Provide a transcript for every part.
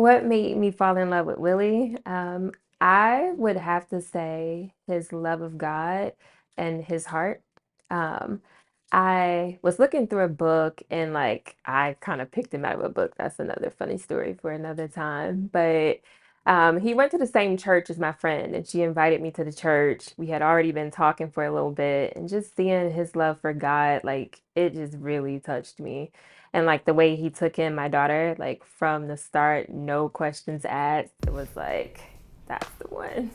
What made me fall in love with Willie? I would have to say his love of God and his heart. Um, I was looking through a book and like I kind of picked him out of a book. That's another funny story for another time. But he went to the same church as my friend, and she invited me to the church. We had already been talking for a little bit, and just seeing his love for God, like it just really touched me. And like the way he took in my daughter, like from the start, no questions asked. It was like, that's the one.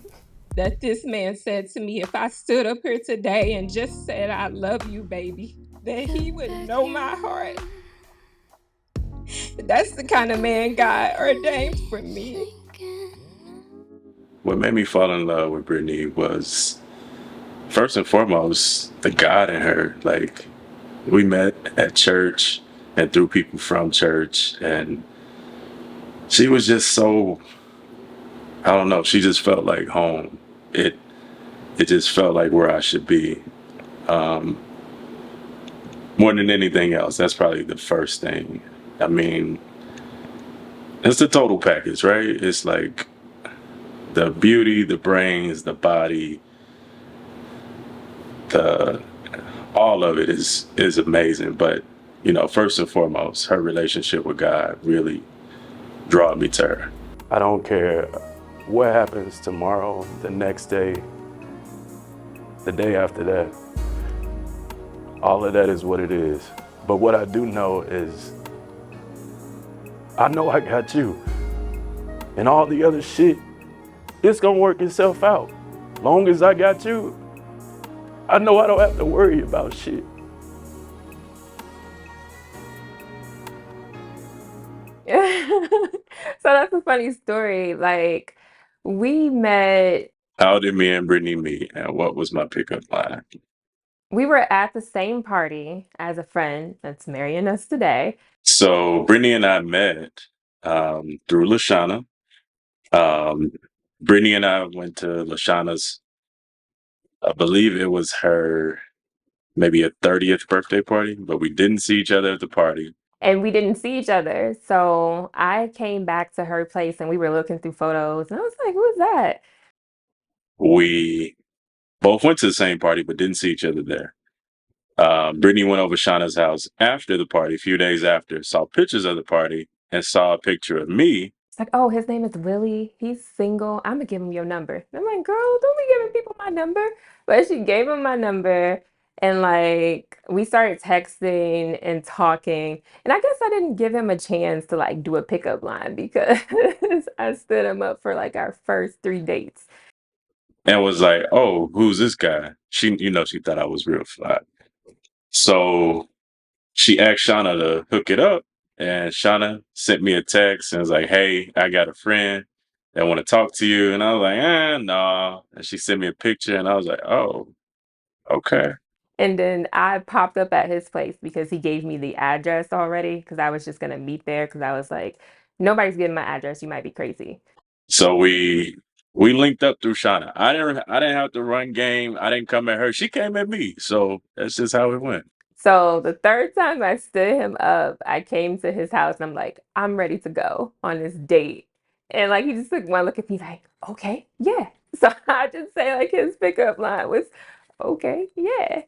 That this man said to me if I stood up here today and just said, I love you, baby, that he would know my heart. That's the kind of man God ordained for me. What made me fall in love with Brittany was first and foremost the God in her. Like we met at church and through people from church, and she was just so, I don't know, she just felt like home. It it just felt like where I should be. Um, More than anything else, that's probably the first thing. I mean, it's the total package, right? It's like the beauty, the brains, the body, the all of it is amazing. But first and foremost, her relationship with God really draw me to her. I don't care what happens tomorrow, the next day, the day after that. All of that is what it is. But what I do know is I know I got you. And all the other shit, it's gonna work itself out. Long as I got you, I know I don't have to worry about shit. So that's a funny story. Like we met, How did me and Brittany meet, and what was my pickup line? we were at the same party as a friend that's marrying us today. So Brittany and I met through Lashana. Um, Brittany and I went to Lashana's, I believe it was her maybe a 30th birthday party, but we didn't see each other at the party. And we didn't see each other. So I came back to her place and we were looking through photos and I was like, who's that? We both went to the same party, but didn't see each other there. Brittany went over Shauna's house after the party, a few days after, saw pictures of the party, and saw a picture of me. It's like, oh, his name is Willie. He's single. I'm gonna give him your number. And I'm like, girl, don't be giving people my number. But she gave him my number and like we started texting and talking. And I guess I didn't give him a chance to like do a pickup line because I stood him up for like our first 3 dates. And was like, "Oh, who's this guy?" She thought I was real fly. So she asked Shauna to hook it up, and Shauna sent me a text and was like, "Hey, I got a friend that want to talk to you." And I was like, nah. And she sent me a picture, and I was like, "Oh, okay." And then I popped up at his place because he gave me the address already because I was just gonna meet there because I was like, nobody's getting my address. You might be crazy. So we linked up through Shauna. I didn't have to run game. I didn't come at her. She came at me. So that's just how it went. So the third time I stood him up, I came to his house and I'm like, I'm ready to go on this date. And like he just took one look at me like, okay, yeah. So I just say like his pickup line was, okay, yeah.